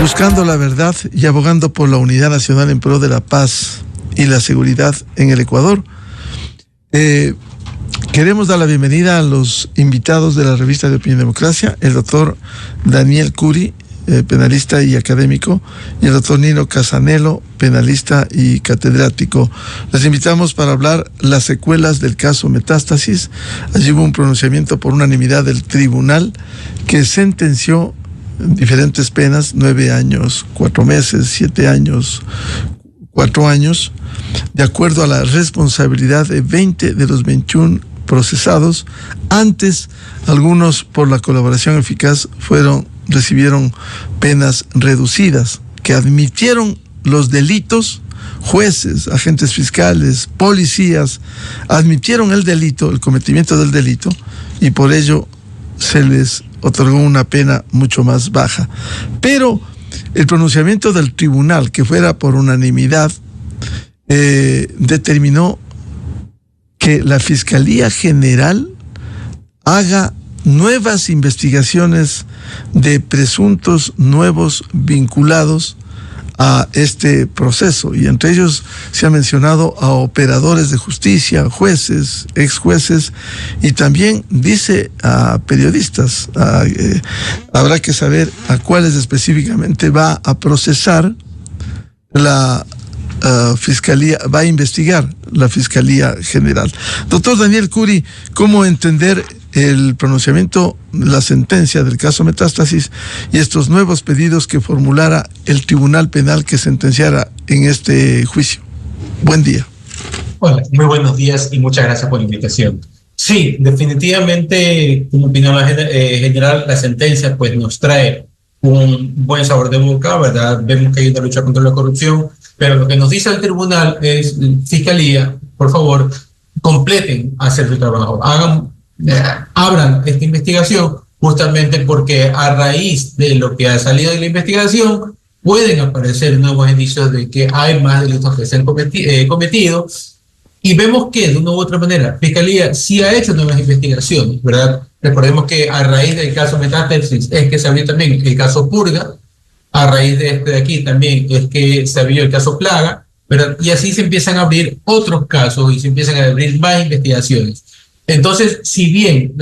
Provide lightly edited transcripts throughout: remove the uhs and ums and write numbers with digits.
Buscando la verdad y abogando por la unidad nacional en pro de la paz y la seguridad en el Ecuador. Queremos dar la bienvenida a los invitados de la revista de Opinión y Democracia, el doctor Daniel Curi, penalista y académico, y el doctor Nino Casanelo, penalista y catedrático. Les invitamos para hablar las secuelas del caso Metástasis. Allí hubo un pronunciamiento por unanimidad del tribunal que sentenció diferentes penas, 9 años, 4 meses, 7 años, 4 años, de acuerdo a la responsabilidad de 20 de los 21 procesados. Antes, algunos por la colaboración eficaz recibieron penas reducidas, que admitieron los delitos. Jueces, agentes fiscales, policías admitieron el delito, el cometimiento del delito, y por ello se les otorgó una pena mucho más baja. Pero el pronunciamiento del tribunal, que fuera por unanimidad, determinó que la Fiscalía General haga nuevas investigaciones de presuntos nuevos vinculados a este proceso, y entre ellos se ha mencionado a operadores de justicia, jueces, ex jueces, y también dice a periodistas. Habrá que saber a cuáles específicamente va a procesar la Fiscalía, va a investigar la Fiscalía General. Doctor Daniel Curi, ¿cómo entender el pronunciamiento, la sentencia del caso Metástasis y estos nuevos pedidos que formulara el Tribunal Penal que sentenciara en este juicio? Buen día. Hola, muy buenos días y muchas gracias por la invitación. Sí, definitivamente, como opinión general, la sentencia pues nos trae un buen sabor de boca, ¿verdad? Vemos que hay una lucha contra la corrupción, pero lo que nos dice el tribunal es: Fiscalía, por favor, completen hacer su trabajo, abran esta investigación, justamente porque a raíz de lo que ha salido de la investigación pueden aparecer nuevos indicios de que hay más delitos que se han cometido, y vemos que de una u otra manera Fiscalía sí ha hecho nuevas investigaciones, ¿verdad? Recordemos que a raíz del caso Metástasis es que se abrió también el caso Purga, a raíz de este de aquí también es que se abrió el caso Plaga, ¿verdad? Y así se empiezan a abrir otros casos y se empiezan a abrir más investigaciones. Entonces, si bien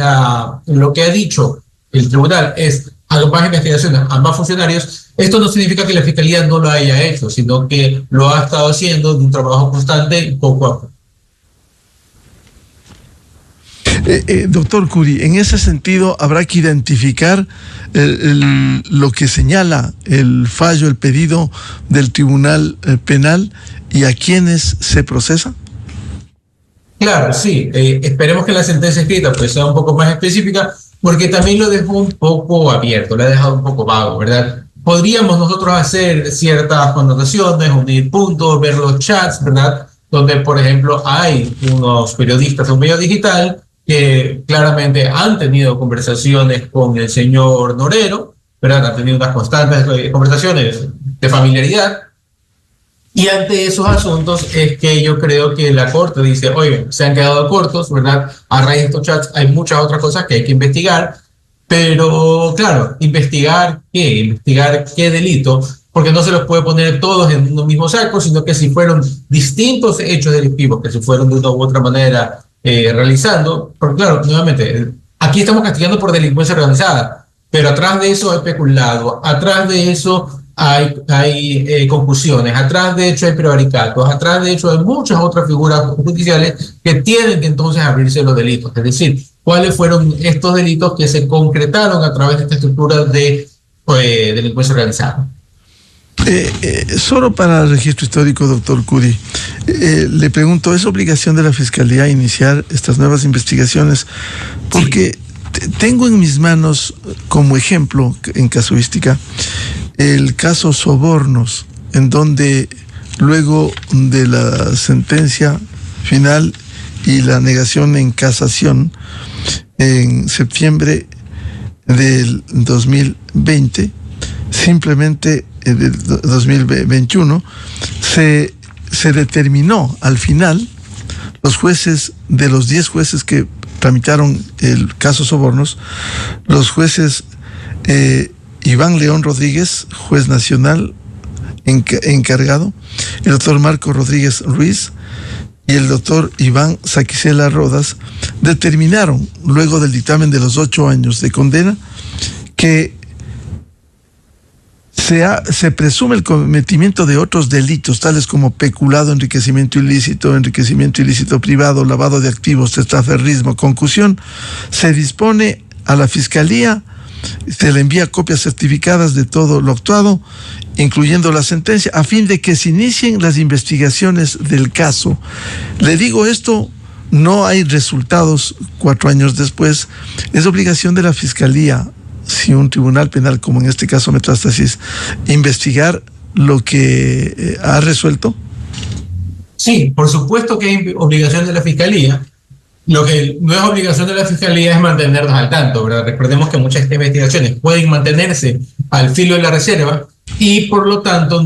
lo que ha dicho el tribunal es hacer más investigaciones a más funcionarios, esto no significa que la Fiscalía no lo haya hecho, sino que lo ha estado haciendo de un trabajo constante poco a poco. Doctor Curi, en ese sentido habrá que identificar lo que señala el fallo, el pedido del Tribunal Penal, y a quienes se procesa. Claro, sí. Esperemos que la sentencia escrita pues sea un poco más específica, porque también lo dejó un poco abierto, lo ha dejado un poco vago, ¿verdad? Podríamos nosotros hacer ciertas connotaciones, unir puntos, ver los chats, ¿verdad? Donde, por ejemplo, hay unos periodistas de un medio digital que claramente han tenido conversaciones con el señor Norero, ¿verdad? Han tenido unas constantes conversaciones de familiaridad. Y ante esos asuntos es que yo creo que la Corte dice: oye, se han quedado cortos, ¿verdad? A raíz de estos chats hay muchas otras cosas que hay que investigar, pero claro, ¿investigar qué delito? Porque no se los puede poner todos en un mismo saco, sino que si fueron distintos hechos delictivos que se fueron de una u otra manera realizando, porque claro, nuevamente, aquí estamos castigando por delincuencia organizada, pero atrás de eso hay peculado, atrás de eso hay concusiones, atrás de hecho hay prevaricatos, atrás de hecho hay muchas otras figuras judiciales que tienen que entonces abrirse los delitos. Es decir, ¿cuáles fueron estos delitos que se concretaron a través de esta estructura de delincuencia organizada? Solo para el registro histórico, doctor Curi, le pregunto, ¿es obligación de la Fiscalía iniciar estas nuevas investigaciones? Porque tengo en mis manos como ejemplo en casuística el caso Sobornos, en donde luego de la sentencia final y la negación en casación en septiembre del 2020, simplemente del 2021, se determinó al final, los jueces, de los 10 jueces que tramitaron el caso Sobornos, los jueces Iván León Rodríguez, juez nacional encargado, el doctor Marco Rodríguez Ruiz y el doctor Iván Saquicela Rodas determinaron, luego del dictamen de los 8 años de condena, que se presume el cometimiento de otros delitos, tales como peculado, enriquecimiento ilícito privado, lavado de activos, testaferrismo, concusión. Se dispone a la Fiscalía, se le envía copias certificadas de todo lo actuado, incluyendo la sentencia, a fin de que se inicien las investigaciones del caso. Le digo esto, no hay resultados 4 años después. Es obligación de la Fiscalía, si un tribunal penal, como en este caso Metástasis, investigar lo que ha resuelto. Sí, por supuesto que hay obligación de la Fiscalía. Lo que no es obligación de la Fiscalía es mantenernos al tanto, ¿verdad? Recordemos que muchas de estas investigaciones pueden mantenerse al filo de la reserva y por lo tanto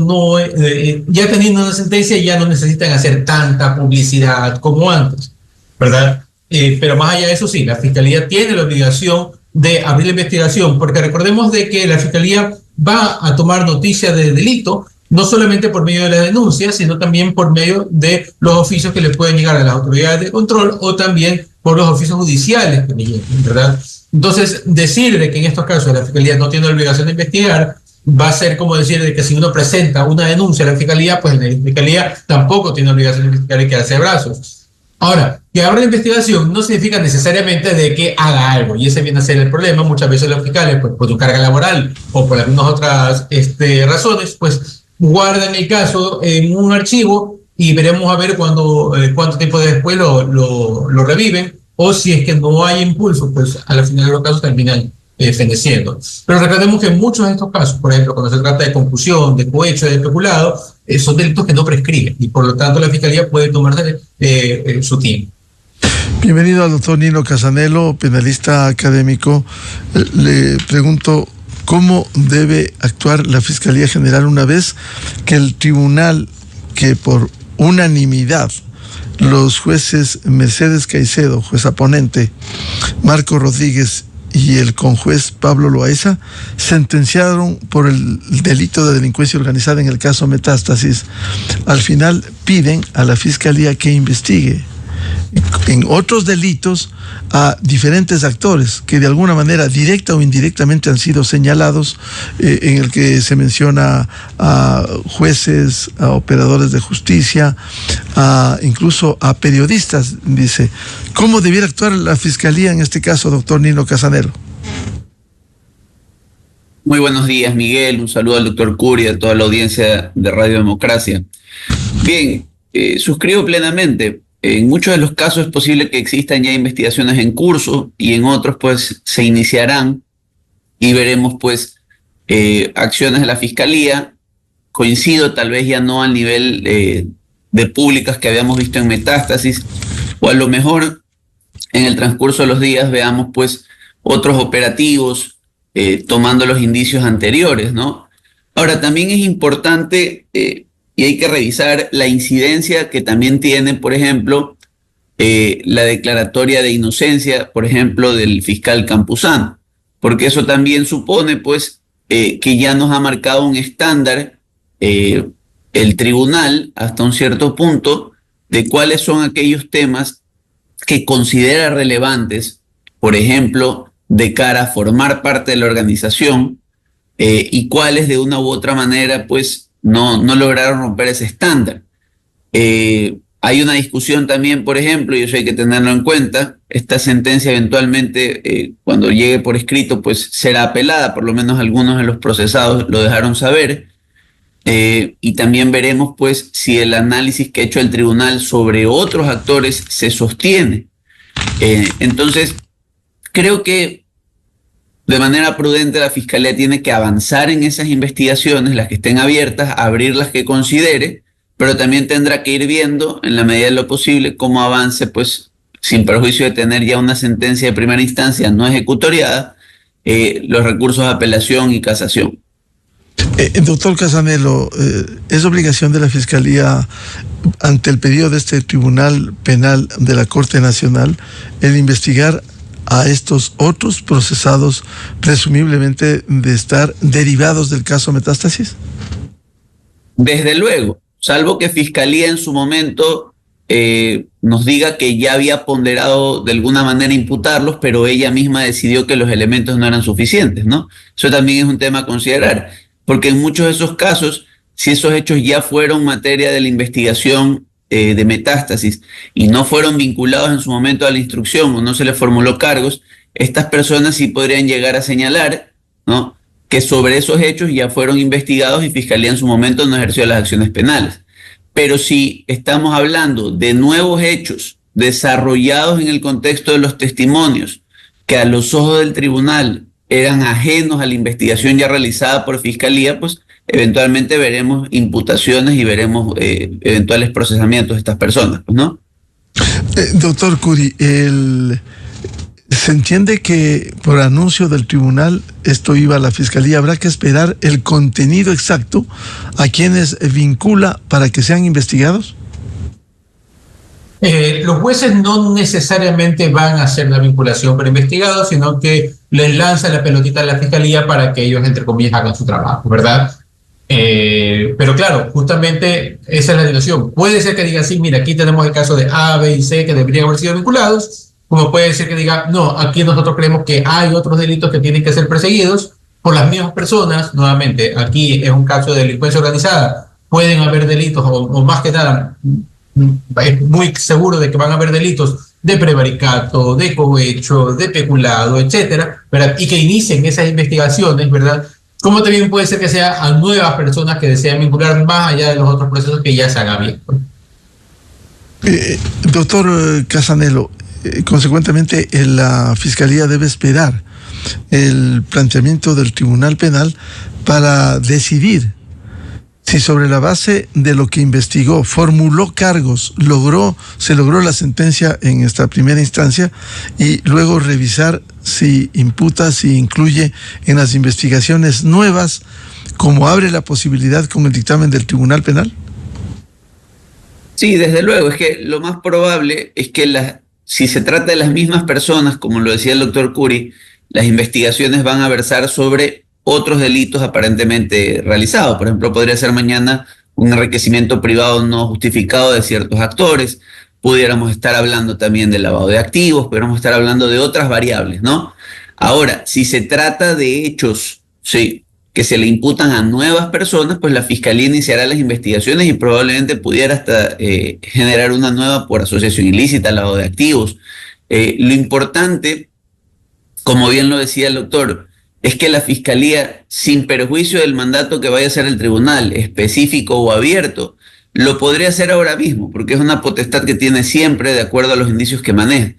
ya teniendo una sentencia ya no necesitan hacer tanta publicidad como antes, ¿verdad? Pero más allá de eso, sí, la Fiscalía tiene la obligación de abrir la investigación, porque recordemos de que la Fiscalía va a tomar noticia de delito, no solamente por medio de la denuncia, sino también por medio de los oficios que le pueden llegar a las autoridades de control o también por los oficios judiciales que le lleguen, ¿verdad? Entonces, decir de que en estos casos la Fiscalía no tiene la obligación de investigar va a ser como decir de que si uno presenta una denuncia a la Fiscalía, pues la Fiscalía tampoco tiene obligación de investigar y quedarse de brazos. Ahora, que abra la investigación no significa necesariamente de que haga algo, y ese viene a ser el problema. Muchas veces los fiscales, pues, por su carga laboral o por algunas otras razones, pues guardan el caso en un archivo y veremos a ver cuánto tiempo después lo reviven, o si es que no hay impulso, pues a la final de los casos terminan feneciendo. Pero recordemos que en muchos de estos casos, por ejemplo, cuando se trata de concusión, de cohecho, de especulado, son delitos que no prescriben y por lo tanto la Fiscalía puede tomarse su tiempo. Bienvenido al doctor Nino Casanelo, penalista académico. Le pregunto, ¿cómo debe actuar la Fiscalía General una vez que el tribunal, que por unanimidad los jueces Mercedes Caicedo, jueza ponente, Marco Rodríguez y el conjuez Pablo Loaiza sentenciaron por el delito de delincuencia organizada en el caso Metástasis, al final piden a la Fiscalía que investigue en otros delitos a diferentes actores que de alguna manera directa o indirectamente han sido señalados, en el que se menciona a jueces, a operadores de justicia, incluso a periodistas? Dice, ¿cómo debiera actuar la Fiscalía en este caso, doctor Nino Casanelo? Muy buenos días, Miguel. Un saludo al doctor Curi y a toda la audiencia de Radio Democracia. Bien, suscribo plenamente. En muchos de los casos es posible que existan ya investigaciones en curso y en otros pues se iniciarán y veremos pues acciones de la Fiscalía. Coincido, tal vez ya no al nivel de públicas que habíamos visto en Metástasis, o a lo mejor en el transcurso de los días veamos pues otros operativos tomando los indicios anteriores, ¿no? Ahora, también es importante y hay que revisar la incidencia que también tiene, por ejemplo, la declaratoria de inocencia, por ejemplo, del fiscal Campuzano, porque eso también supone, pues, que ya nos ha marcado un estándar el tribunal hasta un cierto punto de cuáles son aquellos temas que considera relevantes, por ejemplo, de cara a formar parte de la organización y cuáles de una u otra manera, pues, no lograron romper ese estándar. Hay una discusión también, por ejemplo, y eso hay que tenerlo en cuenta. Esta sentencia eventualmente, cuando llegue por escrito, pues será apelada, por lo menos algunos de los procesados lo dejaron saber. Y también veremos, pues, si el análisis que ha hecho el tribunal sobre otros actores se sostiene. Entonces, creo que de manera prudente la Fiscalía tiene que avanzar en esas investigaciones, las que estén abiertas, abrir las que considere, pero también tendrá que ir viendo en la medida de lo posible cómo avance, pues sin perjuicio de tener ya una sentencia de primera instancia no ejecutoriada, los recursos de apelación y casación. Doctor Casanelo, ¿es obligación de la Fiscalía, ante el pedido de este Tribunal Penal de la Corte Nacional, el investigar a estos otros procesados, presumiblemente de estar derivados del caso Metástasis? Desde luego, salvo que Fiscalía en su momento nos diga que ya había ponderado de alguna manera imputarlos, pero ella misma decidió que los elementos no eran suficientes, ¿no? Eso también es un tema a considerar, porque en muchos de esos casos, si esos hechos ya fueron materia de la investigación de Metástasis y no fueron vinculados en su momento a la instrucción o no se les formuló cargos, estas personas sí podrían llegar a señalar, ¿no?, que sobre esos hechos ya fueron investigados y Fiscalía en su momento no ejerció las acciones penales. Pero si estamos hablando de nuevos hechos desarrollados en el contexto de los testimonios que a los ojos del tribunal eran ajenos a la investigación ya realizada por Fiscalía, pues eventualmente veremos imputaciones y veremos eventuales procesamientos de estas personas, pues, ¿no? Doctor Curi, se entiende que por anuncio del tribunal esto iba a la Fiscalía. Habrá que esperar el contenido exacto a quienes vincula para que sean investigados. Los jueces no necesariamente van a hacer la vinculación para investigados, sino que les lanzan la pelotita a la Fiscalía para que ellos, entre comillas, hagan su trabajo, ¿verdad? Pero claro, justamente esa es la situación. Puede ser que diga, sí, mira, aquí tenemos el caso de A, B y C que deberían haber sido vinculados, como puede ser que diga, no, aquí nosotros creemos que hay otros delitos que tienen que ser perseguidos por las mismas personas. Nuevamente, aquí es un caso de delincuencia organizada. Pueden haber delitos, o más que nada, es muy seguro de que van a haber delitos de prevaricato, de cohecho, de peculado, etcétera, ¿verdad? Y que inicien esas investigaciones, ¿verdad? Como también puede ser que sea a nuevas personas que desean vincular más allá de los otros procesos que ya se han abierto. Doctor Casanelo, consecuentemente la Fiscalía debe esperar el planteamiento del Tribunal Penal para decidir si sobre la base de lo que investigó, formuló cargos, se logró la sentencia en esta primera instancia, y luego revisar si imputa, si incluye en las investigaciones nuevas, como abre la posibilidad con el dictamen del Tribunal Penal. Sí, desde luego, es que lo más probable es que si se trata de las mismas personas, como lo decía el doctor Curi, las investigaciones van a versar sobre otros delitos aparentemente realizados. Por ejemplo, podría ser mañana un enriquecimiento privado no justificado de ciertos actores, pudiéramos estar hablando también de lavado de activos, pudiéramos estar hablando de otras variables, ¿no? Ahora, si se trata de hechos, sí, que se le imputan a nuevas personas, pues la Fiscalía iniciará las investigaciones y probablemente pudiera hasta generar una nueva por asociación ilícita, lavado de activos. Lo importante, como bien lo decía el doctor, es que la Fiscalía, sin perjuicio del mandato que vaya a hacer el tribunal, específico o abierto, lo podría hacer ahora mismo, porque es una potestad que tiene siempre de acuerdo a los indicios que maneja.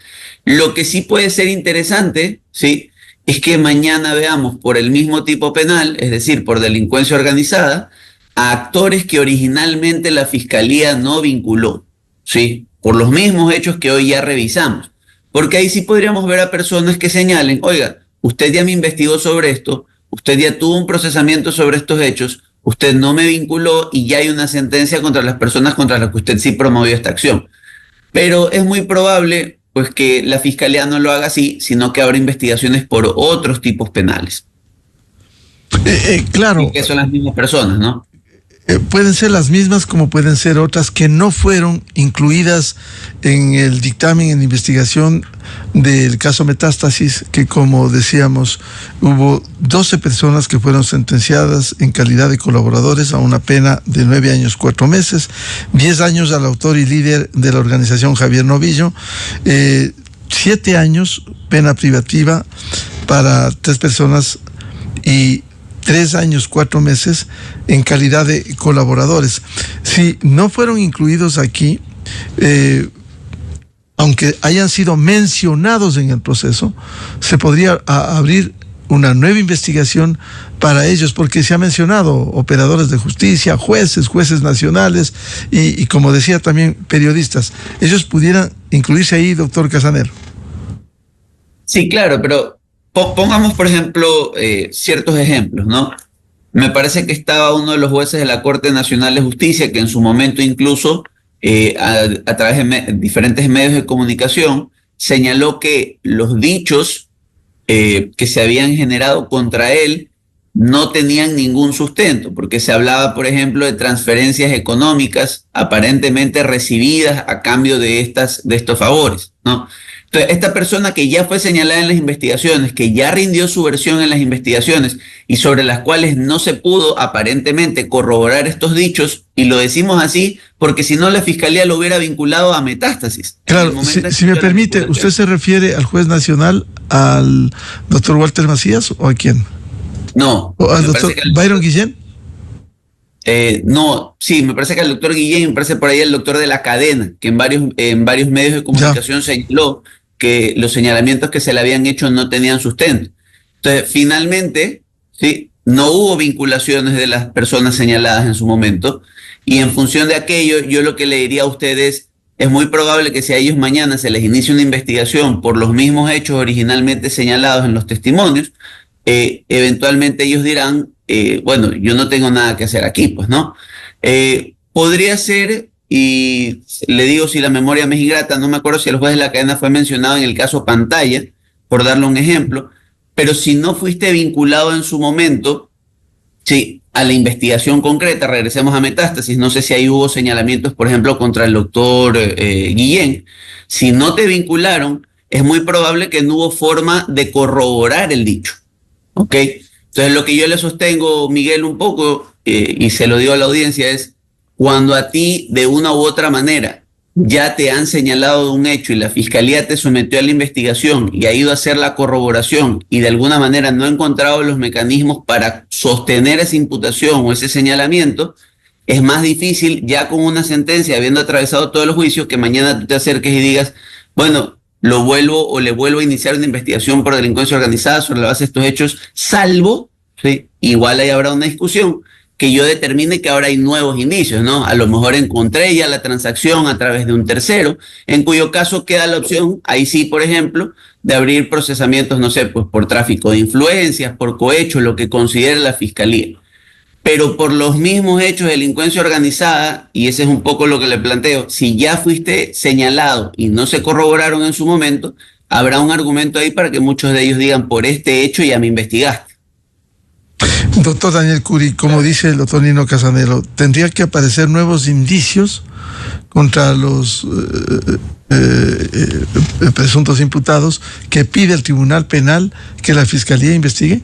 Lo que sí puede ser interesante, ¿sí?, es que mañana veamos por el mismo tipo penal, es decir, por delincuencia organizada, a actores que originalmente la Fiscalía no vinculó, ¿sí?, por los mismos hechos que hoy ya revisamos. Porque ahí sí podríamos ver a personas que señalen, oiga, usted ya me investigó sobre esto, usted ya tuvo un procesamiento sobre estos hechos, usted no me vinculó y ya hay una sentencia contra las personas contra las que usted sí promovió esta acción. Pero es muy probable pues que la Fiscalía no lo haga así, sino que habrá investigaciones por otros tipos penales. Claro. Y que son las mismas personas, ¿no? Pueden ser las mismas como pueden ser otras que no fueron incluidas en el dictamen en investigación del caso Metástasis, que como decíamos, hubo 12 personas que fueron sentenciadas en calidad de colaboradores a una pena de 9 años, 4 meses, 10 años al autor y líder de la organización Javier Novillo, 7 años pena privativa para 3 personas y 3 años, 4 meses en calidad de colaboradores. Si no fueron incluidos aquí, aunque hayan sido mencionados en el proceso, se podría abrir una nueva investigación para ellos, porque se ha mencionado operadores de justicia, jueces nacionales y como decía también, periodistas. Ellos pudieran incluirse ahí, doctor Casanelo. Sí, claro, pero pongamos, por ejemplo, ciertos ejemplos, ¿no? Me parece que estaba uno de los jueces de la Corte Nacional de Justicia, que en su momento incluso, a través de diferentes medios de comunicación, señaló que los dichos que se habían generado contra él no tenían ningún sustento, porque se hablaba, por ejemplo, de transferencias económicas aparentemente recibidas a cambio de estos favores, ¿no? Entonces, esta persona que ya fue señalada en las investigaciones, que ya rindió su versión en las investigaciones y sobre las cuales no se pudo aparentemente corroborar estos dichos, y lo decimos así porque si no la fiscalía lo hubiera vinculado a Metástasis. Claro, si me permite, ¿usted se refiere al juez nacional, al doctor Walter Macías o a quién? No. ¿O al doctor Byron Guillén? No, sí, me parece que el doctor Guillén, me parece por ahí el doctor de la cadena, que en varios medios de comunicación señaló que los señalamientos que se le habían hecho no tenían sustento. Entonces, finalmente, sí, no hubo vinculaciones de las personas señaladas en su momento, y en función de aquello, yo lo que le diría a ustedes, es muy probable que si a ellos mañana se les inicie una investigación por los mismos hechos originalmente señalados en los testimonios, eventualmente ellos dirán, bueno, yo no tengo nada que hacer aquí, pues, ¿no? Podría ser, y le digo si la memoria me es ingrata, no me acuerdo si el juez de la cadena fue mencionado en el caso Pantalla, por darle un ejemplo, pero si no fuiste vinculado en su momento, sí, a la investigación concreta, regresemos a Metástasis, no sé si ahí hubo señalamientos, por ejemplo, contra el doctor Guillén, si no te vincularon, es muy probable que no hubo forma de corroborar el dicho, ¿ok? Entonces, lo que yo le sostengo, Miguel, un poco, y se lo digo a la audiencia, es cuando a ti, de una u otra manera, ya te han señalado un hecho y la fiscalía te sometió a la investigación y ha ido a hacer la corroboración y de alguna manera no ha encontrado los mecanismos para sostener esa imputación o ese señalamiento, es más difícil ya con una sentencia, habiendo atravesado todos los juicios, que mañana tú te acerques y digas, bueno, le vuelvo a iniciar una investigación por delincuencia organizada sobre la base de estos hechos, salvo, ¿sí? Igual ahí habrá una discusión, que yo determine que ahora hay nuevos indicios, ¿no? A lo mejor encontré ya la transacción a través de un tercero, en cuyo caso queda la opción, ahí sí, por ejemplo, de abrir procesamientos, no sé, pues por tráfico de influencias, por cohecho, lo que considere la fiscalía. Pero por los mismos hechos de delincuencia organizada, y ese es un poco lo que le planteo, si ya fuiste señalado y no se corroboraron en su momento, habrá un argumento ahí para que muchos de ellos digan, por este hecho ya me investigaste. Doctor Daniel Curi, como dice el doctor Nino Casanelo, ¿tendría que aparecer nuevos indicios contra los presuntos imputados que pide el Tribunal Penal que la Fiscalía investigue?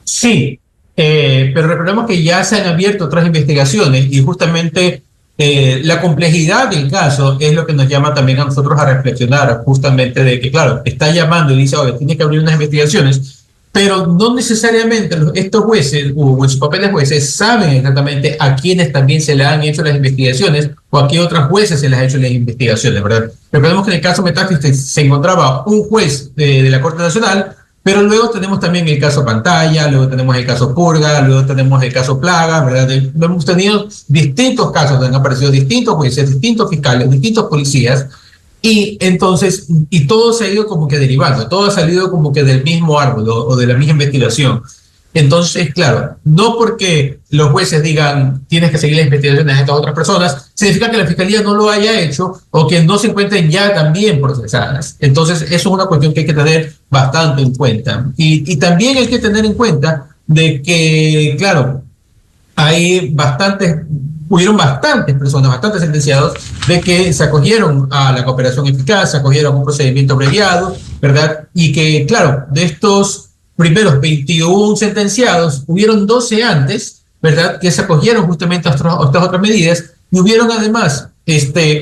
Sí, pero recordemos que ya se han abierto otras investigaciones y justamente la complejidad del caso es lo que nos llama también a nosotros a reflexionar, justamente de que, claro, está llamando y dice, oye, tiene que abrir unas investigaciones, pero no necesariamente estos jueces, o en su papel de jueces, saben exactamente a quiénes también se le han hecho las investigaciones o a qué otras jueces se les ha hecho las investigaciones, ¿verdad? Recordemos que en el caso Metástasis se encontraba un juez de la Corte Nacional, pero luego tenemos también el caso Pantalla, luego tenemos el caso Purga, luego tenemos el caso Plaga, ¿verdad? Hemos tenido distintos casos donde han aparecido distintos jueces, distintos fiscales, distintos policías, y entonces, y todo se ha ido como que derivando, todo ha salido como que del mismo árbol o de la misma investigación. Entonces, claro, no porque los jueces digan tienes que seguir las investigaciones de estas otras personas, significa que la fiscalía no lo haya hecho o que no se encuentren ya también procesadas. Entonces, eso es una cuestión que hay que tener bastante en cuenta. Y también hay que tener en cuenta de que, claro, hubieron bastantes personas, bastantes sentenciados, de que se acogieron a la cooperación eficaz, se acogieron a un procedimiento abreviado, ¿verdad? Y que, claro, de estos primeros 21 sentenciados, hubieron 12 antes, ¿verdad?, que se acogieron justamente a estas otras medidas, y hubieron además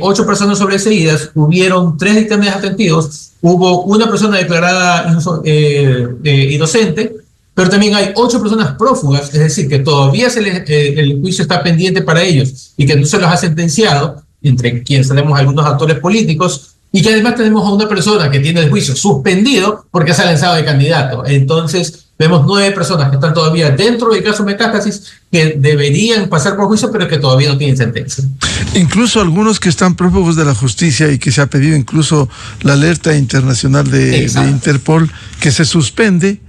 8 personas sobreseídas, hubieron 3 dictámenes atentivos, hubo una persona declarada inocente, pero también hay 8 personas prófugas, es decir, que todavía el juicio está pendiente para ellos y que no se los ha sentenciado, entre quienes tenemos algunos actores políticos, y que además tenemos a una persona que tiene el juicio suspendido porque se ha lanzado de candidato. Entonces, vemos 9 personas que están todavía dentro del caso Metástasis que deberían pasar por juicio, pero que todavía no tienen sentencia. Incluso algunos que están prófugos de la justicia y que se ha pedido incluso la alerta internacional de Interpol, que se suspende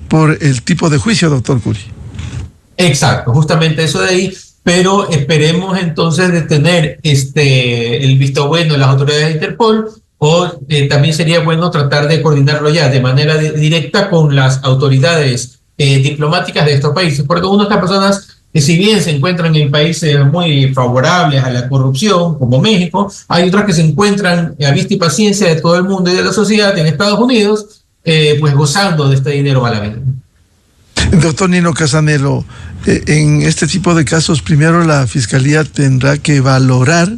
por el tipo de juicio, doctor Curi. Exacto, justamente eso de ahí, pero esperemos entonces de tener el visto bueno de las autoridades de Interpol o también sería bueno tratar de coordinarlo ya de manera directa con las autoridades diplomáticas de estos países, porque algunas de estas personas, si bien se encuentran en países muy favorables a la corrupción, como México, hay otras que se encuentran a vista y paciencia de todo el mundo y de la sociedad en Estados Unidos, pues gozando de este dinero a la vez. Doctor Nino Casanelo, en este tipo de casos, primero la Fiscalía tendrá que valorar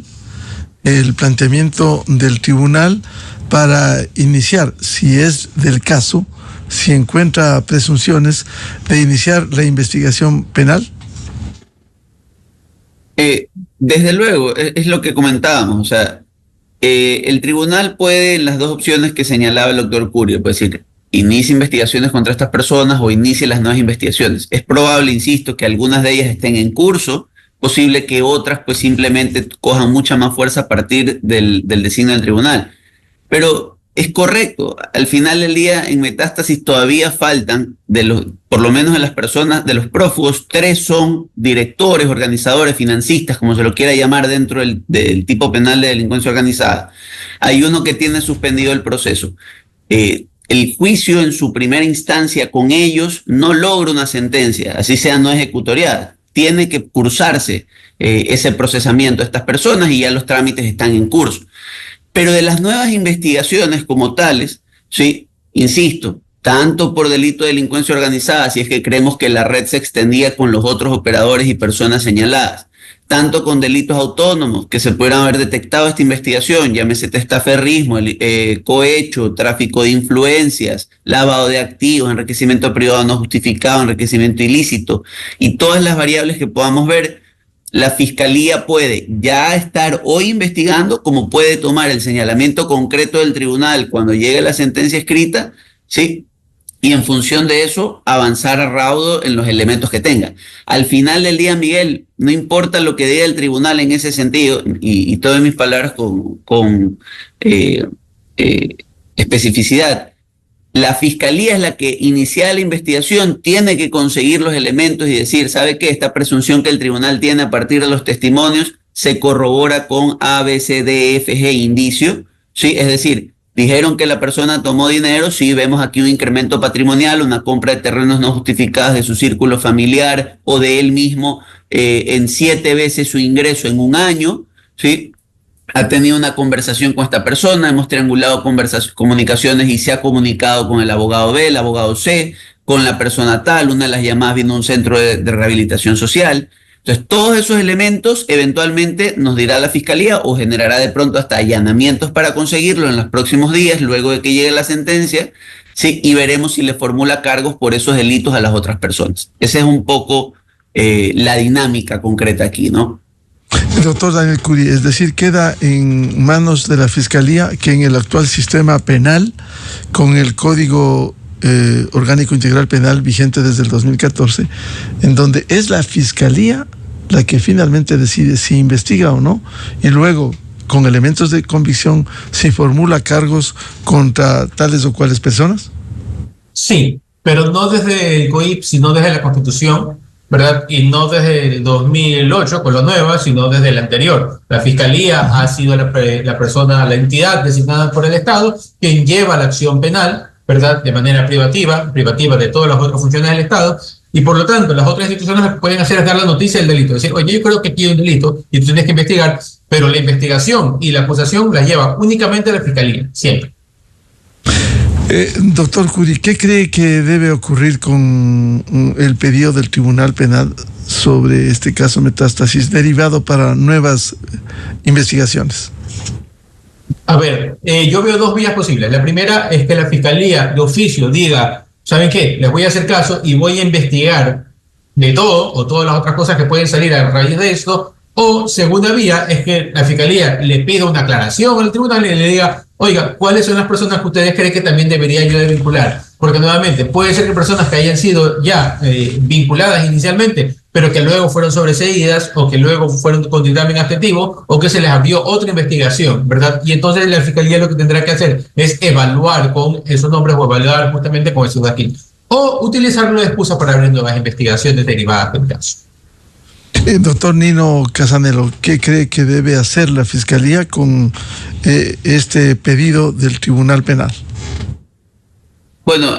el planteamiento del tribunal para iniciar, si es del caso, si encuentra presunciones, de iniciar la investigación penal. Desde luego, es lo que comentábamos, o sea, el tribunal puede, en las dos opciones que señalaba el doctor Curio, puede decir, inicie investigaciones contra estas personas o inicie las nuevas investigaciones. Es probable, insisto, que algunas de ellas estén en curso, posible que otras pues simplemente cojan mucha más fuerza a partir del designio del tribunal. Pero es correcto, al final del día en Metástasis todavía faltan, por lo menos de las personas, de los prófugos, 3 son directores, organizadores, financistas, como se lo quiera llamar dentro del tipo penal de delincuencia organizada. Hay uno que tiene suspendido el proceso. El juicio en su primera instancia con ellos no logra una sentencia, así sea no ejecutoriada. Tiene que cursarse ese procesamiento de estas personas y ya los trámites están en curso. Pero de las nuevas investigaciones como tales, sí, insisto, tanto por delito de delincuencia organizada, si es que creemos que la red se extendía con los otros operadores y personas señaladas, tanto con delitos autónomos que se pudieran haber detectado esta investigación, llámese testaferrismo, cohecho, tráfico de influencias, lavado de activos, enriquecimiento privado no justificado, enriquecimiento ilícito, y todas las variables que podamos ver. La Fiscalía puede ya estar hoy investigando, como puede tomar el señalamiento concreto del tribunal cuando llegue la sentencia escrita, ¿sí? Y en función de eso avanzar a raudo en los elementos que tenga. Al final del día, Miguel, no importa lo que diga el tribunal en ese sentido, y todas mis palabras con especificidad, la Fiscalía es la que inicia la investigación, tiene que conseguir los elementos y decir, ¿sabe qué? Esta presunción que el tribunal tiene a partir de los testimonios se corrobora con A, B, C, D, F, G, indicio, ¿sí? Es decir, dijeron que la persona tomó dinero, sí, vemos aquí un incremento patrimonial, una compra de terrenos no justificadas de su círculo familiar o de él mismo en 7 veces su ingreso en un año, ¿sí? Ha tenido una conversación con esta persona, hemos triangulado comunicaciones y se ha comunicado con el abogado B, el abogado C, con la persona tal, una de las llamadas vino a un centro de rehabilitación social. Entonces, todos esos elementos eventualmente nos dirá la Fiscalía o generará de pronto hasta allanamientos para conseguirlo en los próximos días, luego de que llegue la sentencia, ¿sí? Y veremos si le formula cargos por esos delitos a las otras personas. Esa es un poco la dinámica concreta aquí, ¿no? Doctor Daniel Curi, es decir, queda en manos de la Fiscalía que en el actual sistema penal, con el Código Orgánico Integral Penal vigente desde el 2014, en donde es la Fiscalía la que finalmente decide si investiga o no, y luego, con elementos de convicción, se formula cargos contra tales o cuales personas. Sí, pero no desde el COIP, sino desde la Constitución, ¿verdad? Y no desde el 2008 con lo nuevo, sino desde el anterior. La Fiscalía ha sido la persona, la entidad designada por el Estado, quien lleva la acción penal, ¿verdad? De manera privativa de todas las otras funciones del Estado, y por lo tanto las otras instituciones lo que pueden hacer es dar la noticia del delito, decir, oye, yo creo que aquí hay un delito y tú tienes que investigar, pero la investigación y la acusación la lleva únicamente la Fiscalía, siempre. Doctor Curi, ¿qué cree que debe ocurrir con el pedido del Tribunal Penal sobre este caso Metástasis derivado para nuevas investigaciones? A ver, yo veo 2 vías posibles. La primera es que la Fiscalía de oficio diga, ¿saben qué? Les voy a hacer caso y voy a investigar de todo o todas las otras cosas que pueden salir a raíz de esto. O segunda vía es que la Fiscalía le pida una aclaración al tribunal y le diga, oiga, ¿cuáles son las personas que ustedes creen que también deberían yo de vincular? Porque nuevamente, puede ser que personas que hayan sido ya vinculadas inicialmente, pero que luego fueron sobreseídas o que luego fueron con dictamen abstentivo o que se les abrió otra investigación, ¿verdad? Y entonces la Fiscalía lo que tendrá que hacer es evaluar con esos nombres o evaluar justamente con esos de aquí. O utilizarlo de excusa para abrir nuevas investigaciones derivadas del caso. Doctor Nino Casanelo, ¿qué cree que debe hacer la Fiscalía con este pedido del Tribunal Penal? Bueno,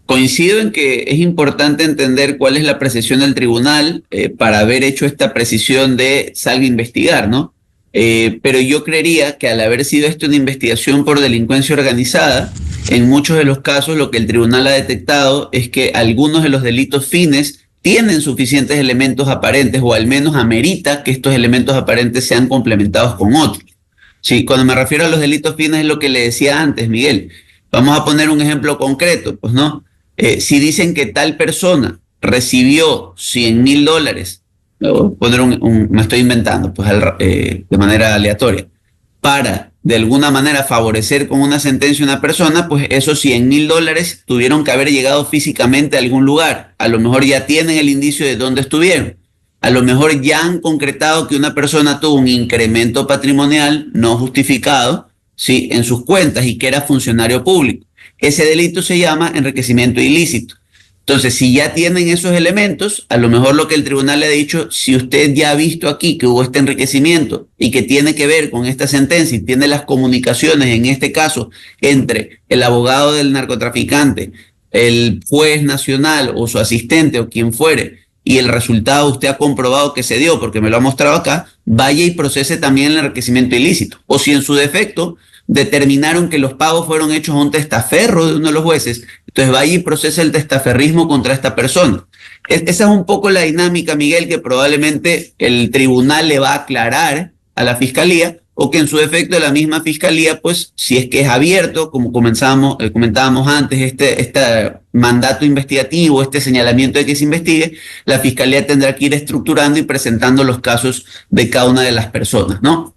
coincido en que es importante entender cuál es la precisión del tribunal para haber hecho esta precisión de salga a investigar, ¿no? Pero yo creería que al haber sido esto una investigación por delincuencia organizada, en muchos de los casos lo que el tribunal ha detectado es que algunos de los delitos fines tienen suficientes elementos aparentes, o al menos amerita que estos elementos aparentes sean complementados con otros. Sí, cuando me refiero a los delitos fines es lo que le decía antes, Miguel. Vamos a poner un ejemplo concreto, pues, ¿no? Si dicen que tal persona recibió $100,000, voy a poner me estoy inventando, pues, de manera aleatoria, para de alguna manera favorecer con una sentencia a una persona, pues esos $100,000 tuvieron que haber llegado físicamente a algún lugar. A lo mejor ya tienen el indicio de dónde estuvieron. A lo mejor ya han concretado que una persona tuvo un incremento patrimonial no justificado, ¿sí?, en sus cuentas y que era funcionario público. Ese delito se llama enriquecimiento ilícito. Entonces, si ya tienen esos elementos, a lo mejor lo que el tribunal le ha dicho, si usted ya ha visto aquí que hubo este enriquecimiento y que tiene que ver con esta sentencia y tiene las comunicaciones, en este caso, entre el abogado del narcotraficante, el juez nacional o su asistente o quien fuere, y el resultado usted ha comprobado que se dio, porque me lo ha mostrado acá, vaya y procese también el enriquecimiento ilícito. O si en su defecto determinaron que los pagos fueron hechos a un testaferro de uno de los jueces, entonces vaya y procese el testaferrismo contra esta persona. Esa es un poco la dinámica, Miguel, que probablemente el tribunal le va a aclarar a la Fiscalía, o que en su defecto la misma Fiscalía, pues si es que es abierto, como comentábamos antes, este mandato investigativo, este señalamiento de que se investigue, la Fiscalía tendrá que ir estructurando y presentando los casos de cada una de las personas, ¿no?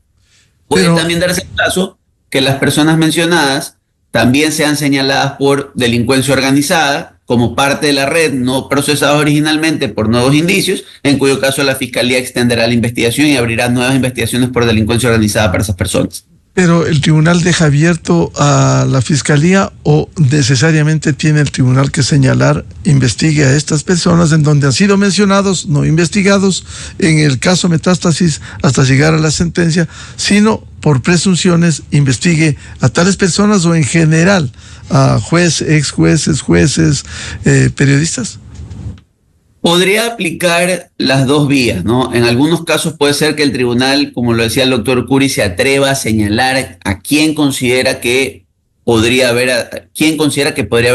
Puede también darse el caso que las personas mencionadas también sean señaladas por delincuencia organizada como parte de la red, no procesadas originalmente por nuevos indicios, en cuyo caso la Fiscalía extenderá la investigación y abrirá nuevas investigaciones por delincuencia organizada para esas personas. ¿Pero el tribunal deja abierto a la Fiscalía o necesariamente tiene el tribunal que señalar, investigue a estas personas en donde han sido mencionados, no investigados, en el caso Metástasis hasta llegar a la sentencia, sino por presunciones investigue a tales personas o en general a jueces, ex jueces, periodistas? Podría aplicar las dos vías, ¿no? En algunos casos puede ser que el tribunal, como lo decía el doctor Curi, se atreva a señalar a quién considera que podría haber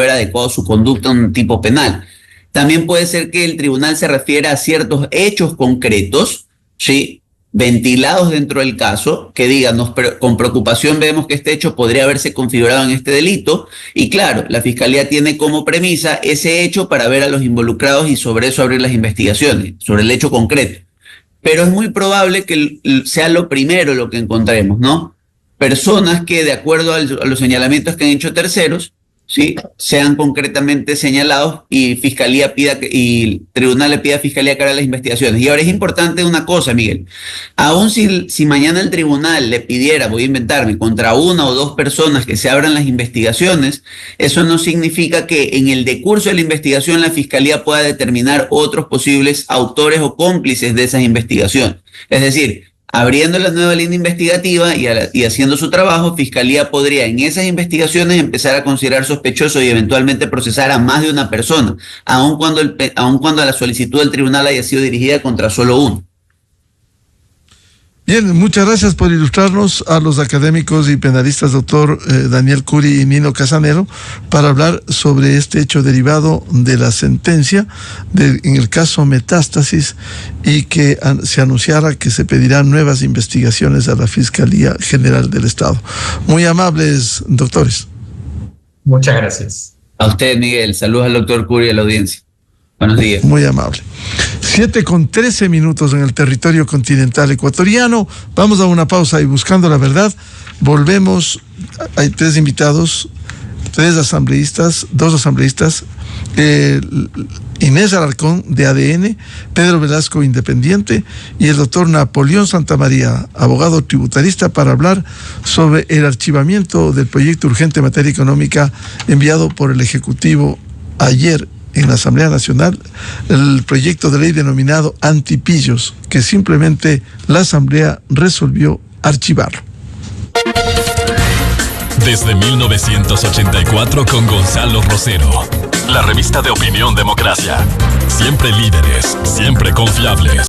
adecuado su conducta a un tipo penal. También puede ser que el tribunal se refiera a ciertos hechos concretos, ¿sí?, ventilados dentro del caso, que digan, con preocupación vemos que este hecho podría haberse configurado en este delito, y claro, la Fiscalía tiene como premisa ese hecho para ver a los involucrados y sobre eso abrir las investigaciones, sobre el hecho concreto. Pero es muy probable que sea lo primero lo que encontremos, ¿no? Personas que, de acuerdo a los señalamientos que han hecho terceros, ¿sí?, sean concretamente señalados y Fiscalía y el tribunal le pida a Fiscalía que haga las investigaciones. Y ahora es importante una cosa, Miguel. Aún si mañana el tribunal le pidiera, voy a inventarme, contra una o dos personas que se abran las investigaciones, eso no significa que en el decurso de la investigación la Fiscalía pueda determinar otros posibles autores o cómplices de esas investigaciones. Es decir, abriendo la nueva línea investigativa y haciendo su trabajo, Fiscalía podría en esas investigaciones empezar a considerar sospechosos y eventualmente procesar a más de una persona, aun cuando la solicitud del tribunal haya sido dirigida contra solo uno. Bien, muchas gracias por ilustrarnos a los académicos y penalistas, doctor Daniel Curi y Nino Casanelo, para hablar sobre este hecho derivado de la sentencia en el caso Metástasis y que se anunciara que se pedirán nuevas investigaciones a la Fiscalía General del Estado. Muy amables, doctores. Muchas gracias. A usted, Miguel. Saludos al doctor Curi y a la audiencia. Buenos días. Muy amable. 7:13 en el territorio continental ecuatoriano. Vamos a una pausa y buscando la verdad, volvemos. Hay tres invitados, dos asambleístas, Inés Alarcón de ADN, Pedro Velasco Independiente y el doctor Napoleón Santamaría, abogado tributarista, para hablar sobre el archivamiento del proyecto urgente en materia económica enviado por el Ejecutivo ayer en la Asamblea Nacional el proyecto de ley denominado Antipillos, que simplemente la Asamblea resolvió archivarlo. Desde 1984 con Gonzalo Rosero, la revista de Opinión Democracia. Siempre líderes, siempre confiables.